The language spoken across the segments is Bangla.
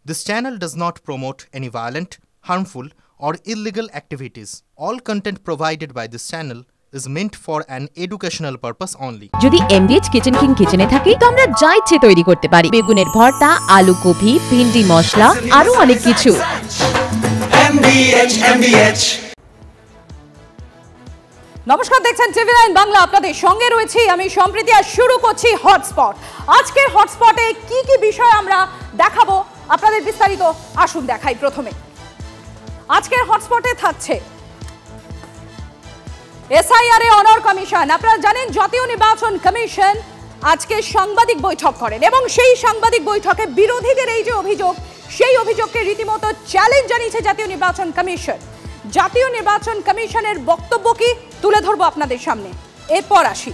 This channel does not promote any violent, harmful, or illegal activities. All content provided by this channel is meant for an educational purpose only. যদি এমবিএচ কিচেন কিং কিচেনে থাকি তো আমরা যা ইচ্ছে তৈরি করতে পারি। বেগুনের ভর্তা, আলু কপি, ভিন্ডি মশলা, আরো অনেক কিছু। নমস্কার, দেখছেন টিভি 9 বাংলা। আপনাদের সঙ্গে রয়েছি আমি সম্প্রীতি। আর শুরু করছি হটস্পট। আজকের হটস্পটে কি কি বিষয় আমরা দেখাবো আপনাদের বিস্তারিত আসুন দেখাই। প্রথমে আজকের হটস্পটে থাকছে এসআইআর এ অনার কমিশন। আপনারা জানেন জাতীয় নির্বাচন কমিশন আজকে সাংবাদিক বৈঠক করেন এবং সেই সাংবাদিক বৈঠকে বিরোধীদের এই যে অভিযোগ, সেই অভিযোগকে রীতিমতো চ্যালেঞ্জ জানিয়েছে জাতীয় নির্বাচন কমিশন। জাতীয় নির্বাচন কমিশনের বক্তব্য কি তুলে ধরবো আপনাদের সামনে। এরপর আসি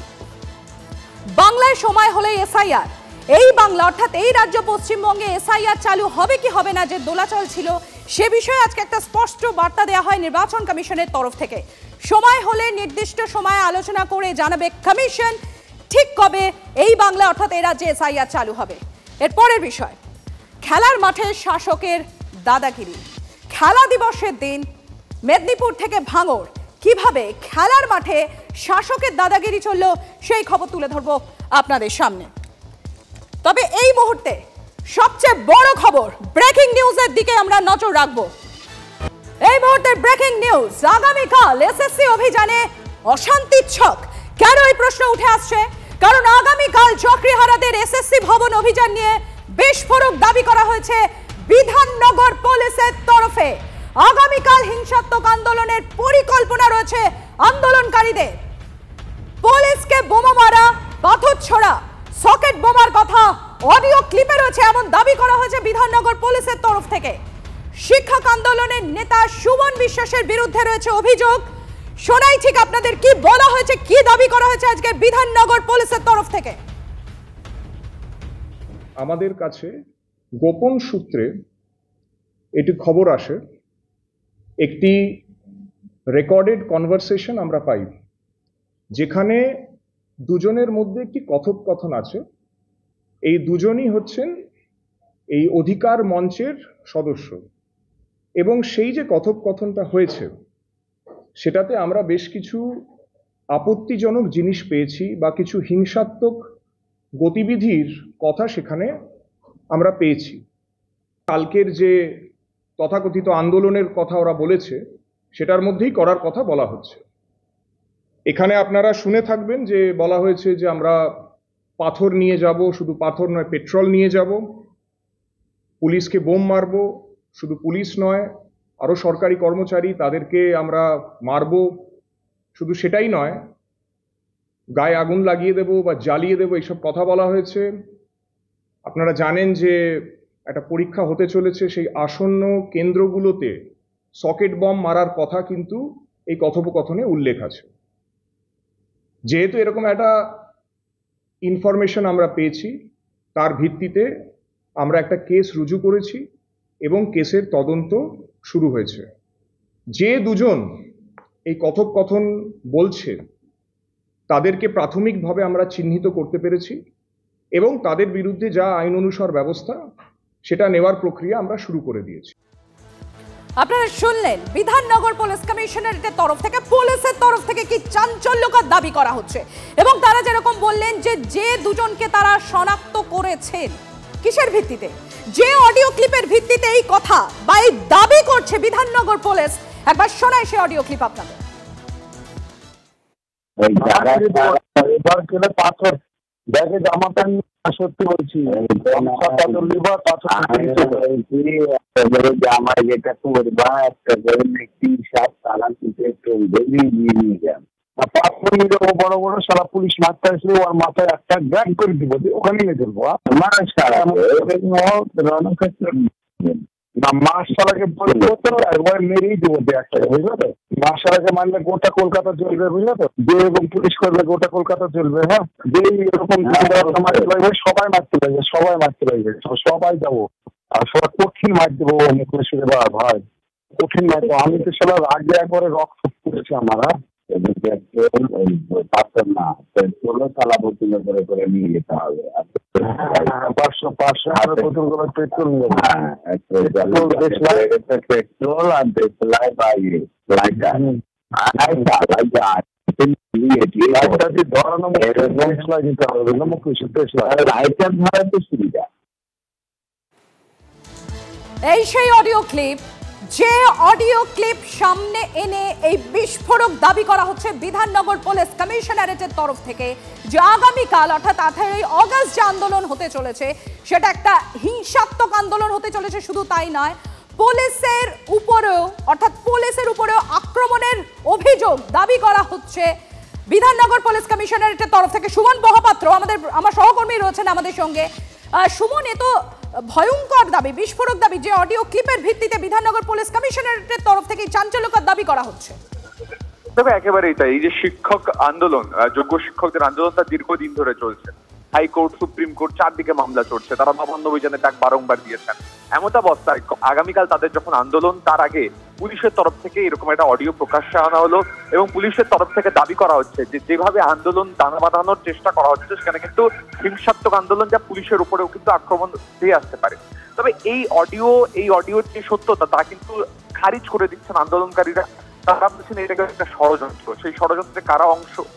বাংলায় সময় হলে এসআইআর। এই বাংলা অর্থাৎ এই রাজ্য পশ্চিমবঙ্গে এসআইআর চালু হবে কি হবে না, যে দোলাচল ছিল সে বিষয়ে আজকে একটা স্পষ্ট বার্তা দেওয়া হয় নির্বাচন কমিশনের তরফ থেকে। সময় হলে নির্দিষ্ট সময়ে আলোচনা করে জানাবে কমিশন ঠিক কবে এই বাংলা অর্থাৎ এই রাজ্যে এসআইআর চালু হবে। এরপরের বিষয় খেলার মাঠে শাসকের দাদাগিরি। খেলা দিবসের দিন মেদিনীপুর থেকে ভাঙড় কিভাবে খেলার মাঠে শাসকের দাদাগিরি চলল সেই খবর তুলে ধরবো আপনাদের সামনে। তবে এই মুহূর্তে সবচেয়ে বড় খবর, ব্রেকিং নিউজের দিকে আমরা নজর রাখবো। এই মুহূর্তে ব্রেকিং নিউজ, আগামীকাল এসএসসি অভিযানে অশান্তির ছক। কেন এই প্রশ্ন উঠে আসছে? কারণ আগামীকাল চাকরিহারাদের এসএসসি ভবন অভিযান নিয়ে বিস্ফোরক দাবি করা হয়েছে বিধাননগর পুলিশের তরফে। আগামীকাল হিংসাত্মক আন্দোলনের পরিকল্পনা রয়েছে আন্দোলনকারীদের। পুলিশকে বোমা মারা, পাথর ছোড়া, সকেট বোমার কথা অডিও ক্লিপে রয়েছে এমন দাবি করা হয়েছে বিধাননগর পুলিশের তরফ থেকে। শিক্ষক আন্দোলনের নেতা সুমন বিশ্বাসের বিরুদ্ধে রয়েছে অভিযোগ। শোনাই ঠিক আপনাদের কি বলা হয়েছে, কি দাবি করা হয়েছে আজকে বিধাননগর পুলিশের তরফ থেকে। আমাদের কাছে গোপন সূত্রে এটি খবর আসে, একটি রেকর্ডেড কনভারসেশন আমরা পাই যেখানে দুজনের মধ্যে একটি কথোপকথন আছে। এই দুজনই হচ্ছেন এই অধিকার মঞ্চের সদস্য এবং সেই যে কথোপকথনটা হয়েছে সেটাতে আমরা বেশ কিছু আপত্তিজনক জিনিস পেয়েছি বা কিছু হিংসাত্মক গতিবিধির কথা সেখানে আমরা পেয়েছি। কালকের যে তথাকথিত আন্দোলনের কথা ওরা বলেছে সেটার মধ্যেই করার কথা বলা হচ্ছে। এখানে আপনারা শুনে থাকবেন যে বলা হয়েছে যে আমরা পাথর নিয়ে যাব, শুধু পাথর নয় পেট্রোল নিয়ে যাব, পুলিশকে বোম মারব, শুধু পুলিশ নয় আরও সরকারি কর্মচারী তাদেরকে আমরা মারব, শুধু সেটাই নয় গায়ে আগুন লাগিয়ে দেব বা জ্বালিয়ে দেব, এইসব কথা বলা হয়েছে। আপনারা জানেন যে একটা পরীক্ষা হতে চলেছে, সেই আসন্ন কেন্দ্রগুলোতে সকেট বম মারার কথা কিন্তু এই কথোপকথনে উল্লেখ আছে। যেহেতু এরকম একটা ইনফরমেশন আমরা পেয়েছি, তার ভিত্তিতে আমরা একটা কেস রুজু করেছি এবং কেসের তদন্ত শুরু হয়েছে। যে দুজন এই কথোপকথন বলছে তাদেরকে প্রাথমিকভাবে আমরা চিহ্নিত করতে পেরেছি এবং তাদের বিরুদ্ধে যা আইন অনুসার ব্যবস্থা সেটা নেওয়ার প্রক্রিয়া আমরা শুরু করে দিয়েছি। আপনারা শুনলেন বিধাননগর পুলিশ কমিশনারেটের তরফ থেকে, পুলিশের তরফ থেকে কি চাঞ্চল্যকর দাবি করা হচ্ছে এবং তারা যেরকম বললেন যে দুজনকে তারা শনাক্ত করেছেন কিসের ভিত্তিতে, যে অডিও ক্লিপের ভিত্তিতে এই কথা বা এই দাবি করছে বিধাননগর পুলিশ। একবার শোনাই সে অডিও ক্লিপ আপনাদের। সত্যি বলছি আমার যেটা করবা একটা করে ব্যক্তি সব তালা তুলে নিয়ে যান, বড় বড় সারা পুলিশ মারতে আসলে ওর মাথায় একটা ব্যাগ করে দিব, ওখানে নিয়ে চলবো না। মার্শালাকে বলবো তো একবার মেরেই দেবো একটা, বুঝলো তো? মার্শালাকে মারলে গোটা কলকাতা চলবে, বুঝলো তো? যে এরকম পুলিশ করবে গোটা কলকাতা চলবে। হ্যাঁ, যে এরকম সবাই মারতে লাগবে, সবাই মারতে লাগবে, সবাই যাবো আর সবাই কঠিন মার দেবো মুখে ভাই, কঠিন মার। আমি তো সবার আগে একবারে রক্ত করেছি আমার। পেট্রোল পাচ্ছেন না, পেট্রোলও তালা বোতলে করে করে নিয়ে যেতে হবে। 500 বোতল করে পেট্রোল নিয়ে, পেট্রোল আর দেশলাই বা লাইটার সুবিধা। এই সেই অডিও ক্লিপ, যে অডিও ক্লিপ সামনে এনে এই বিস্ফোরক দাবি করা হচ্ছে বিধাননগর পুলিশ কমিশনারেটের তরফ থেকে যে আগামীকাল অর্থাৎ 18 অগস্ট যে আন্দোলন হতে চলেছে সেটা একটা হিংসাত্মক আন্দোলন হতে চলেছে। শুধু তাই নয়, পুলিশের উপরেও অর্থাৎ পুলিশের উপরেও আক্রমণের অভিযোগ দাবি করা হচ্ছে বিধাননগর পুলিশ কমিশনারেটের তরফ থেকে। সুমন মহাপাত্র আমার সহকর্মী রয়েছেন আমাদের সঙ্গে। সুমন, এ তো ভয়ঙ্কর দাবি, বিস্ফোরক দাবি, যে অডিও ক্লিপের ভিত্তিতে বিধাননগর পুলিশ কমিশনারেটের তরফ থেকে চাঞ্চল্যকর দাবি করা হচ্ছে। তবে একেবারেই তাই। এই যে শিক্ষক আন্দোলন, যোগ্য শিক্ষকদের আন্দোলনটা দীর্ঘদিন ধরে চলছে। হাইকোর্ট, সুপ্রিম কোর্ট, চারদিকে মামলা চলছে। তারা নবান্ন অভিযানের ডাক বারংবার দিয়েছেন। এমত অবস্থায় আগামীকাল তাদের যখন আন্দোলন, তার আগে পুলিশের তরফ থেকে এরকম একটা অডিও প্রকাশ্যে আনা হলো এবং পুলিশের তরফ থেকে দাবি করা হচ্ছে যে যেভাবে আন্দোলন দানা বাঁধানোর চেষ্টা করা হচ্ছে সেখানে কিন্তু হিংসাত্মক আন্দোলন যা পুলিশের উপরেও কিন্তু আক্রমণ দিয়ে আসতে পারে। তবে এই অডিওর যে সত্যতা তা কিন্তু খারিজ করে দিচ্ছেন আন্দোলনকারীরা। তারা বলছেন এটাকে একটা ষড়যন্ত্র। সেই ষড়যন্ত্রে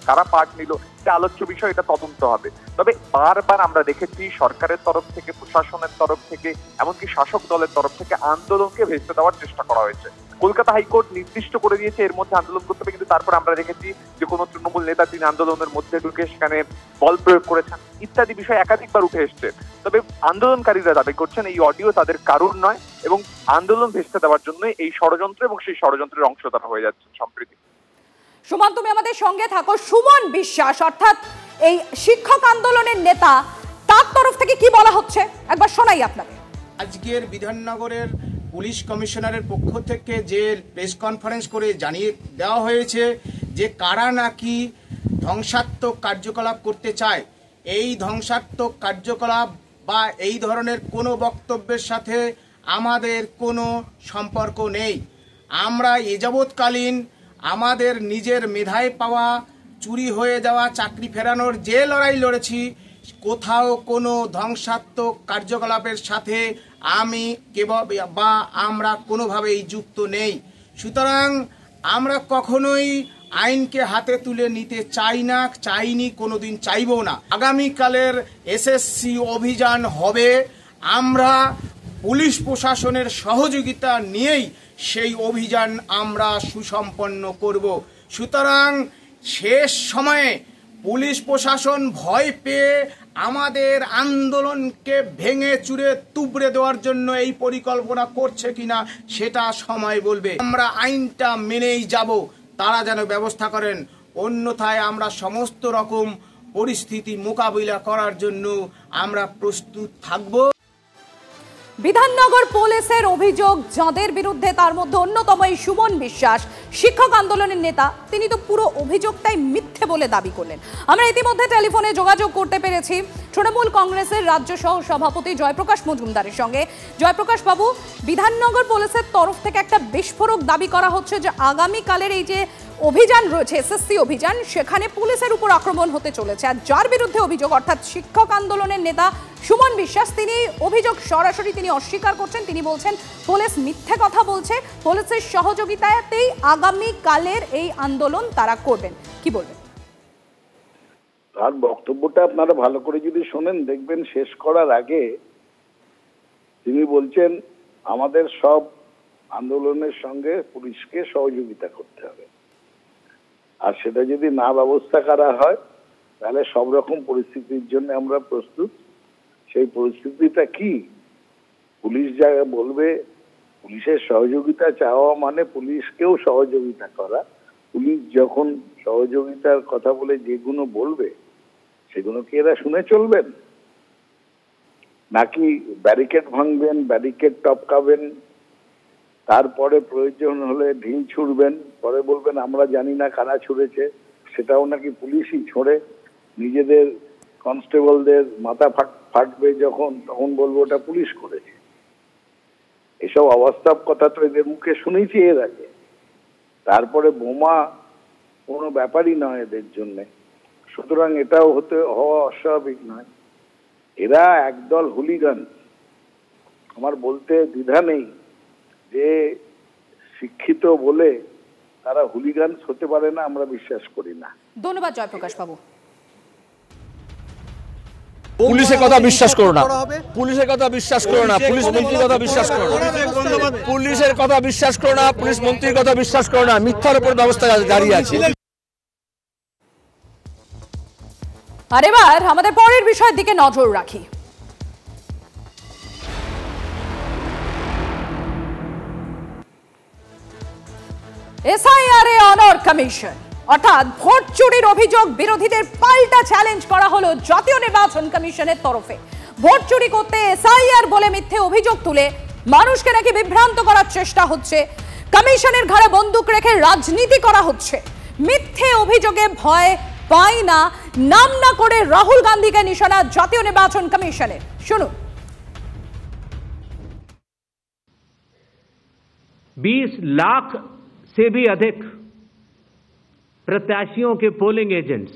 কারা পার্ট নিল এটা আলোচ্য বিষয়, এটা তদন্ত হবে। তবে বারবার আমরা দেখেছি সরকারের তরফ থেকে, প্রশাসনের তরফ থেকে, এমনকি শাসক দলের তরফ থেকে আন্দোলনকে ভেস্তে দেওয়ার চেষ্টা করা হয়েছে। কলকাতা হাইকোর্ট নির্দিষ্ট করে দিয়েছে এর মধ্যে আন্দোলন করতে হবে, কিন্তু তারপর আমরা দেখেছি যে কোনো তৃণমূল নেতা তিনি আন্দোলনের মধ্যে ঢুকে সেখানে বল প্রয়োগ করেছেন ইত্যাদি বিষয় একাধিকবার উঠে এসছে। তবে আন্দোলনকারীরা দাবি করছেন এই অডিও তাদের কারুর নয় এবং আন্দোলন ভেস্তে দেওয়ার জন্য এই ষড়যন্ত্র এবং সেই ষড়যন্ত্রের অংশ তারা হয়ে যাচ্ছে সম্প্রতি। সুমন, তুমি আমাদের সঙ্গে থাকো। সুমন বিশ্বাস অর্থাৎ এই শিক্ষক আন্দোলনের নেতা, তার তরফ থেকে কি বলা হচ্ছে একবার শোনাই আপনাকে। আজকের বিধাননগরের পুলিশ কমিশনারের পক্ষ থেকে যে প্রেস কনফারেন্স করে জানিয়ে দেওয়া হয়েছে যে কারা নাকি ধ্বংসাত্মক কার্যকলাপ করতে চায়, এই ধ্বংসাত্মক কার্যকলাপ বা এই ধরনের কোনো বক্তব্যের সাথে আমাদের কোনো সম্পর্ক নেই। আমরা এযাবৎকালীন আমাদের নিজের মেধায় পাওয়া, চুরি হয়ে যাওয়া চাকরি ফেরানোর যে লড়াই লড়েছি, কোথাও কোনো ধ্বংসাত্মক কার্যকলাপের সাথে আমি বা আমরা কোনোভাবেই যুক্ত নেই। সুতরাং আমরা কখনোই আইনকে হাতে তুলে নিতে চাইনি, কোনোদিন চাইবো না। আগামীকালের এসএসসি অভিযান হবে, আমরা পুলিশ প্রশাসনের সহযোগিতা নিয়েই সেই অভিযান আমরা সুসম্পন্ন করব। সুতরাং শেষ সময়ে পুলিশ প্রশাসন ভয় পেয়ে আমাদের আন্দোলনকে ভেঙে চুরে তুবড়ে দেওয়ার জন্য এই পরিকল্পনা করছে কিনা সেটা সময় বলবে। আমরা আইনটা মেনেই যাব, তারা যেন ব্যবস্থা করেন, অন্যথায় আমরা সমস্ত রকম পরিস্থিতি মোকাবিলা করার জন্য আমরা প্রস্তুত থাকব। বিধাননগর পুলিশের অভিযোগ যাদের বিরুদ্ধে, তার মধ্যে অন্যতম এই সুমন বিশ্বাস, শিক্ষক আন্দোলনের নেতা, তিনি তো পুরো অভিযোগটাই মিথ্যে বলে দাবি করলেন। আমরা ইতিমধ্যে টেলিফোনে যোগাযোগ করতে পেরেছি তৃণমূল কংগ্রেসের রাজ্য সহ সভাপতি জয়প্রকাশ মজুমদারের সঙ্গে। জয়প্রকাশ বাবু, বিধাননগর পুলিশের তরফ থেকে একটা বিস্ফোরক দাবি করা হচ্ছে যে আগামীকালের এই যে অভিযান রয়েছে, এসএসসি অভিযান, সেখানে পুলিশের উপর আক্রমণ হতে চলেছে। আর যার বিরুদ্ধে অভিযোগ অর্থাৎ শিক্ষক আন্দোলনের নেতা সুমন বিশ্বাস, তিনি অভিযোগ সরাসরি তিনি অস্বীকার করছেন। তিনি বলছেন পুলিশ মিথ্যে কথা বলছে, পুলিশের সহযোগিতাতেই আগামীকালের এই আন্দোলন তারা করবেন। কি বলবেন? তার বক্তব্যটা আপনারা ভালো করে যদি শোনেন দেখবেন শেষ করার আগে তিনি বলছেন আমাদের সব আন্দোলনের সঙ্গে পুলিশকে সহযোগিতা করতে হবে, আর সেটা যদি না ব্যবস্থা করা হয় তাহলে সব রকম পরিস্থিতির জন্য আমরা প্রস্তুত। সেই পরিস্থিতিটা কি? পুলিশ যা বলবে, পুলিশের সহযোগিতা চাওয়া মানে পুলিশকেও সহযোগিতা করা। পুলিশ যখন সহযোগিতার কথা বলে যেগুলো বলবে সেগুলো কি এরা শুনে চলবেন? নাকি ব্যারিকেড ভাঙবেন, ব্যারিকেড টপকাবেন, তারপরে প্রয়োজন হলে ঢিল ছুড়বেন, পরে বলবেন আমরা জানি না কারা ছুড়েছে, সেটাও নাকি পুলিশই ছোড়ে, নিজেদের কনস্টেবলদের মাথা ফাটবে যখন, তখন বলবো ওটা পুলিশ করেছে। এসব অবাস্তব কথা তো এদের মুখে শুনেছি এর আগে। তারপরে বোমা কোনো ব্যাপারই নয় এদের জন্য। সুতরাং এটাও হওয়া অস্বাভাবিক নয়। এরা একদল হুলিগান। আমার বলতে দ্বিধা নেই যে শিক্ষিত বলে তারা হুলিগান হতে পারে না, আমরা বিশ্বাস করি না। ধন্যবাদ জয়প্রকাশ বাবু। পুলিশের কথা বিশ্বাস করো না, পুলিশের কথা বিশ্বাস করো না, পুলিশ মন্ত্রীর কথা বিশ্বাস করো না, পুলিশের কথা বিশ্বাস করো না, পুলিশ মন্ত্রীর কথা বিশ্বাস করো না। মিথ্যার উপর ব্যবস্থা জারি আছে। আর এবার আমাদের পরের বিষয়ের দিকে নজর রাখি। এসআইআর অনার কমিশন অর্থাৎ ভোট চুরির অভিযোগ বিরোধীদের পাল্টা চ্যালেঞ্জ করা হলো জাতীয় নির্বাচন কমিশনের তরফে। ভোট চুরি করতে এসআইআর বলে মিথ্যে অভিযোগ তুলে মানুষকে নাকি বিভ্রান্ত করার চেষ্টা হচ্ছে। কমিশনের ঘাড়ে বন্দুক রেখে রাজনীতি করা হচ্ছে। মিথ্যে অভিযোগে ভয় পায় না, নাম না করে রাহুল গান্ধীকে নিশানা জাতীয় নির্বাচন কমিশনের। শুনুন। 20 लाख से भी अधिक प्रत्याशियों के पोलिंग एजेंट्स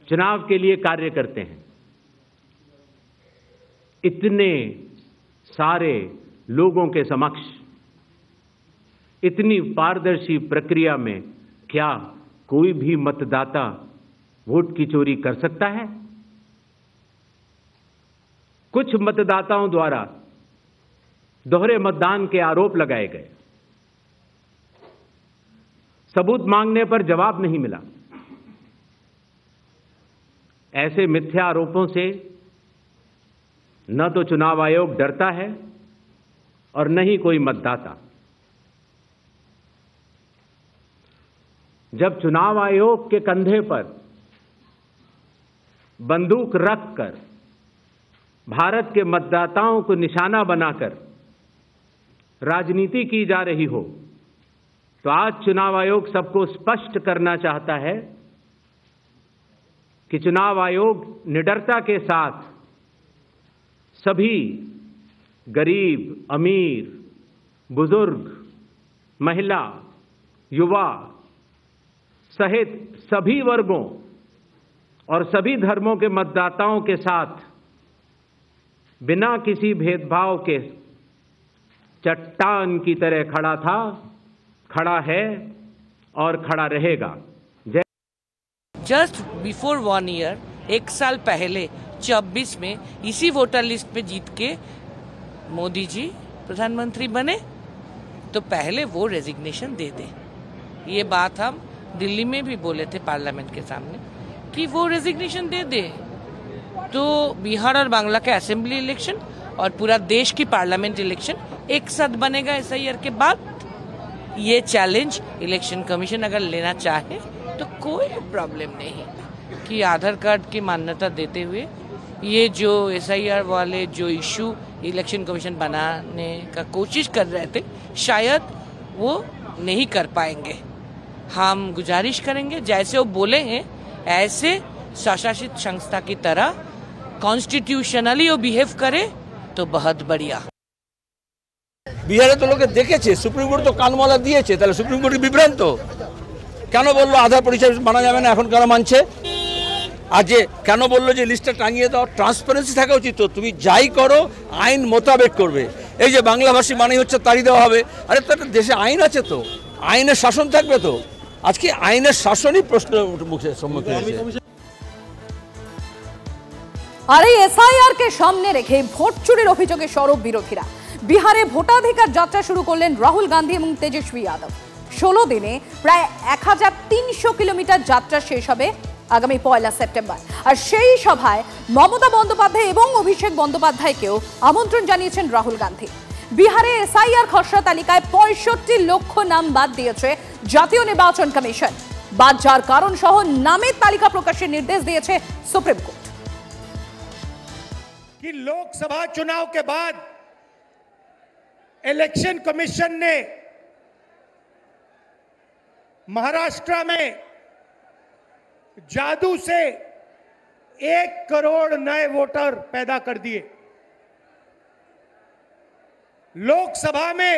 चुनाव के लिए कार्य करते हैं। इतने सारे लोगों के समक्ष इतनी पारदर्शी प्रक्रिया में क्या कोई भी मतदाता वोट की चोरी कर सकता है? कुछ मतदाताओं द्वारा दोहरे मतदान के आरोप लगाए गए। सबूत मांगने पर जवाब नहीं मिला। ऐसे मिथ्या आरोपों से न तो चुनाव आयोग डरता है और न ही कोई मतदाता। जब चुनाव आयोग के कंधे पर बंदूक रखकर भारत के मतदाताओं को निशाना बनाकर राजनीति की जा रही हो, तो आज चुनाव आयोग सबको स्पष्ट करना चाहता है कि चुनाव आयोग निडरता के साथ सभी गरीब, अमीर, बुजुर्ग, महिला, युवा सहित सभी वर्गों और सभी धर्मों के मतदाताओं के साथ बिना किसी भेदभाव के चट्टान की तरह खड़ा था, खड़ा है और खड़ा रहेगा। जस्ट बिफोर 1 ईयर, 1 साल पहले 26 में इसी वोटर लिस्ट पे जीत के मोदी जी प्रधानमंत्री बने, तो पहले वो रेजिग्नेशन दे दे। ये बात हम दिल्ली में भी बोले थे पार्लियामेंट के सामने कि वो रेजिग्नेशन दे दे, तो बिहार और बांग्ला का असेंबली इलेक्शन और पूरा देश की पार्लियामेंट इलेक्शन एक साथ बनेगा एसआईआर के बाद। ये चैलेंज इलेक्शन कमीशन अगर लेना चाहे तो कोई प्रॉब्लम नहीं कि आधार कार्ड की मान्यता देते हुए ये जो एसआईआर वाले जो इशू इलेक्शन कमीशन बनाने का कोशिश कर रहे थे, शायद वो नहीं कर पाएंगे। हम गुजारिश करेंगे जैसे वो बोले हैं ऐसे स्वशासित संस्था की तरह कॉन्स्टिट्यूशनली वो बिहेव करे तो बहुत बढ़िया। বিহারে তো লোকে দেখেছে, সুপ্রিম কোর্ট তো কানমলা দিয়েছে, তাহলে সুপ্রিম কোর্ট বিভ্রান্ত কেন? বললো আধার পরিচয় মানা যাবে না, এখন কেন মানছে? আর যে কেন বললো যে লিস্টটা টাঙিয়ে দাও? ট্রান্সপারেন্সি থাকা উচিত। তো তুমি যাই করো আইন মোতাবেক করবে। এই যে বাংলাভাষী মানেই হচ্ছে তাড়ি দেওয়া হবে, আরে তো একটা দেশে আইন আছে, তো আইনের শাসন থাকবে। তো আজকে আইনের শাসনই প্রশ্ন মুখে সম্মুখীন হয়েছে। আর এই এসআইআর কে সামনে রেখে ভোট চুরির অভিযোগে সরব বিরোধীরা। বিহারে ভোটাধিকার যাত্রা শুরু করলেন রাহুল গান্ধী এবং তেজস্বী যাদব। 16 দিনে প্রায় 1300 কিলোমিটার যাত্রা শেষ হবে আগামী 1 সেপ্টেম্বর। আর সেই সভায় মমতা বন্দ্যোপাধ্যায় এবং অভিষেক বন্দ্যোপাধ্যায়কেও আমন্ত্রণ জানিয়েছেন রাহুল গান্ধী। বিহারে এসআইআর খসড়া তালিকায় 65 লক্ষ নাম বাদ দিয়েছে জাতীয় নির্বাচন কমিশন। বাদ যাওয়ার কারণ সহ নামের তালিকা প্রকাশের নির্দেশ দিয়েছে সুপ্রিম কোর্ট। कि लोकसभा चुनाव के बाद इलेक्शन कमीशन ने महाराष्ट्र में जादू से 1 करोड़ नए वोटर पैदा कर दिए। लोकसभा में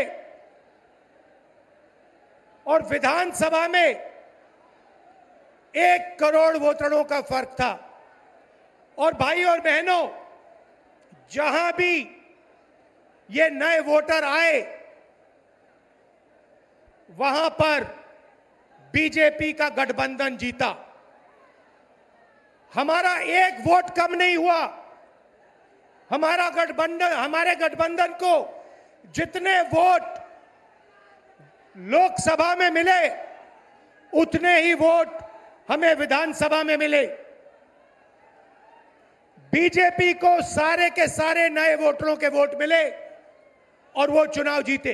और विधानसभा में 1 करोड़ वोटरों का फर्क था। और भाई और बहनों, जहां भी ये नए वोटर आए वहां पर बीजेपी का गठबंधन जीता। हमारा एक वोट कम नहीं हुआ। हमारे गठबंधन को जितने वोट लोकसभा में मिले उतने ही वोट हमें विधानसभा में मिले। बीजेपी को सारे के सारे नए वोटरों के वोट मिले और वो चुनाव जीते।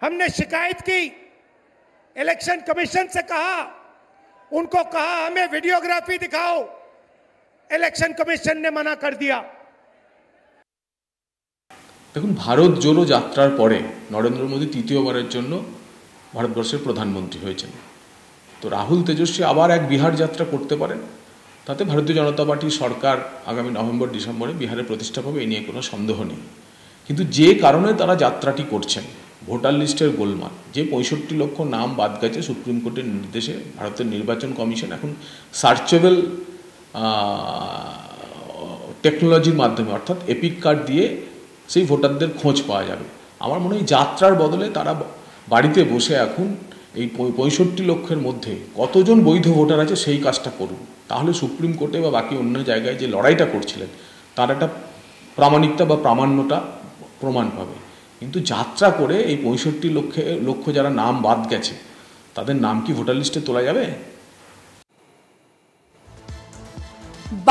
हमने शिकायत की, इलेक्शन कमीशन से कहा, उनको कहा हमें वीडियोग्राफी दिखाओ, इलेक्शन कमीशन ने मना कर दिया। দেখুন, ভারত জোড়ো যাত্রার পরে নরেন্দ্র মোদী তৃতীয়বারের জন্য ভারতবর্ষের প্রধানমন্ত্রী হয়েছেন। তো রাহুল তেজস্বী আবার এক বিহার যাত্রা করতে পারেন, তাতে ভারতীয় জনতা পার্টির সরকার আগামী নভেম্বর ডিসেম্বরে বিহারে প্রতিষ্ঠা পাবে, এই নিয়ে কোনো সন্দেহ নেই। কিন্তু যে কারণে তারা যাত্রাটি করছেন, ভোটার লিস্টের গোলমাল, যে 65 লক্ষ নাম বাদ গেছে সুপ্রিম কোর্টের নির্দেশে, ভারতের নির্বাচন কমিশন এখন সার্চেবল টেকনোলজির মাধ্যমে অর্থাৎ এপিক কার্ড দিয়ে সেই ভোটারদের খোঁজ পাওয়া যাবে। আমার মনে হয় যাত্রার বদলে তারা বাড়িতে বসে এখন এই 65 লক্ষের মধ্যে কতজন বৈধ ভোটার আছে সেই কাজটা করুন। তাহলে সুপ্রিম কোর্টে বা বাকি অন্য জায়গায় যে লড়াইটা করছিলেন তার একটা প্রামাণিকতা বা প্রামাণ্যতা প্রমাণ পাবে। কিন্তু যাত্রা করে এই 65 লক্ষ যারা নাম বাদ গেছে তাদের নাম কি ভোটার লিস্টে তোলা যাবে?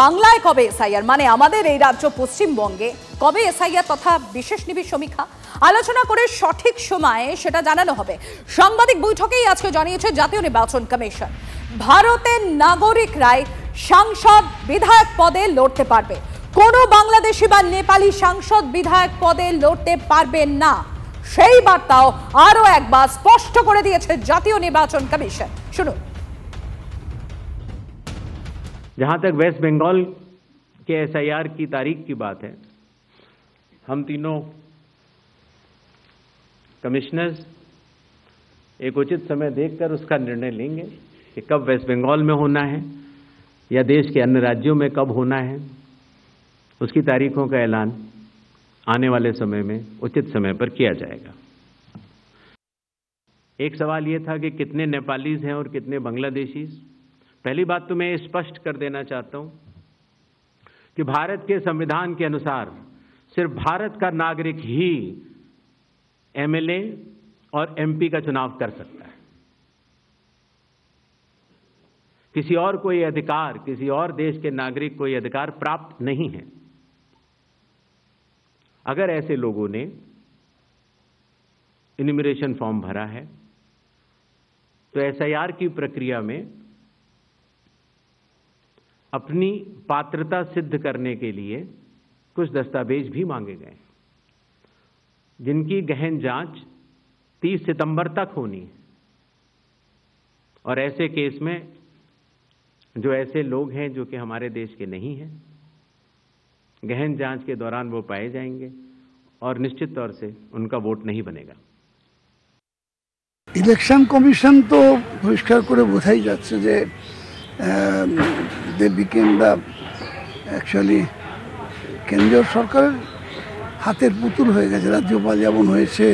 বাংলায় কবে এসআইআর, মানে আমাদের এই রাজ্য পশ্চিমবঙ্গে কবে এসআইআর তথা বিশেষ নিবিড় সমীক্ষা আলোচনা করে সঠিক সময়ে সেটা জানানো হবে। সাংবাদিক বৈঠকেই আজকে জানিয়েছে জাতীয় নির্বাচন কমিশন, ভারতের নাগরিকরাই সাংসদ বিধায়ক পদে লড়তে পারবে, কোনো বাংলাদেশি বা নেপালি সাংসদ বিধায়ক পদে লড়তে পারবেন না। সেই বার্তাও আরো একবার স্পষ্ট করে দিয়েছে জাতীয় নির্বাচন কমিশন। শুনুন। जहां तक वेस्ट बंगाल के एसआईआर की तारीख की बात है, हम तीनों कमिश्नर्स एक उचित समय देखकर उसका निर्णय लेंगे कि कब वेस्ट बंगाल में होना है या देश के अन्य राज्यों में कब होना है। उसकी तारीखों का ऐलान आने वाले समय में उचित समय पर किया जाएगा। एक सवाल यह था कि कितने नेपालीज हैं और कितने बांग्लादेशीज। पहली बात तो मैं स्पष्ट कर देना चाहता हूं कि भारत के संविधान के अनुसार सिर्फ भारत का नागरिक ही एमएलए और एमपी का चुनाव कर सकता है। किसी और कोई अधिकार, किसी और देश के नागरिक कोई अधिकार प्राप्त नहीं है। अगर ऐसे लोगों ने इन्यूमरेशन फॉर्म भरा है तो एसआईआर की प्रक्रिया में अपनी पात्रता सिद्ध करने के लिए कुछ दस्तावेज भी मांगे गए, जिनकी गहन जांच 30 सितंबर तक होनी है। और ऐसे केस में जो ऐसे लोग हैं जो कि हमारे देश के नहीं हैं, गहन जांच के दौरान वो पाए जाएंगे और निश्चित तौर से उनका वोट नहीं बनेगा। ইলেকশন কমিশন তো পরিষ্কার করে বোঝাই যাচ্ছে যে দে বিকেম দ্য অ্যাকচুয়ালি কেন্দ্রীয় সরকারের হাতের পুতুল হয়ে গেছে। রাজ্যপাল যেমন হয়েছে,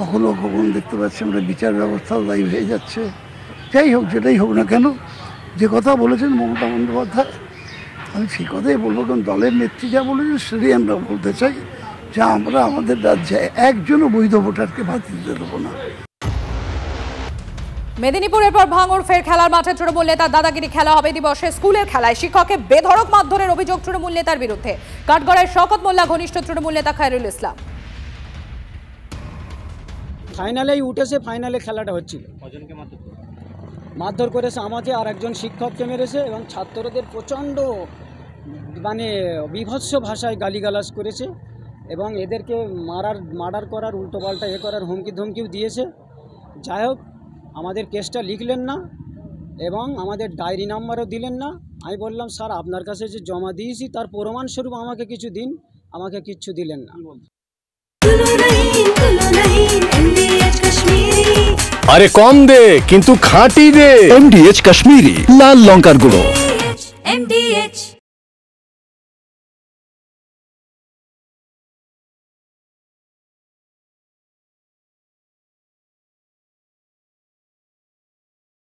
কখনো কখনো দেখতে পাচ্ছি আমরা বিচার ব্যবস্থাও দায়ী হয়ে যাচ্ছে। যাই হোক, যেটাই হোক না কেন, যে কথা বলেছেন মমতা বন্দ্যোপাধ্যায়, আমি সেই কথাই বলবো, কারণ দলের নেত্রী যা বলেছেন সেটাই আমরা বলতে চাই যে আমরা আমাদের রাজ্যে একজনও বৈধ ভোটারকে বাদ দিতে দেবো না। মেদিনীপুরের পর ভাঙড় ফের খেলার মাঠে তৃণমূল নেতার দাদাগিরি খেলা হবে দিবসে। স্কুলের খেলায় শিক্ষককে বেধড়ক মারধরের অভিযোগ তৃণমূল নেতার বিরুদ্ধে। কাঠগড়ায় শওকত মোল্লা ঘনিষ্ঠ তৃণমূল নেতা খায়রুল ইসলাম। ফাইনালেই উঠেছে, ফাইনালে খেলাটা হচ্ছিল, মারধর করেছে আমাকে আর একজন শিক্ষককে মেরেছে এবং ছাত্রদের প্রচণ্ড মানে বিভৎস ভাষায় গালিগালাজ করেছে এবং এদেরকে মার্ডার করার, উল্টোপাল্টা করার হুমকি ধমকিও দিয়েছে। যাই হোক, আমাদের কেসটা লিখলেন না এবং আমাদের ডায়েরি নাম্বারও দিলেন না। আমি বললাম, স্যার আপনার কাছে যে জমা দিয়েছি তার প্রমাণস্বরূপ আমাকে কিছু দিন, আমাকে কিচ্ছু দিলেন না। আরে কম দে কিন্তু খাঁটি দে। MDH কাশ্মীরি লাল লঙ্কার গুঁড়ো। MDH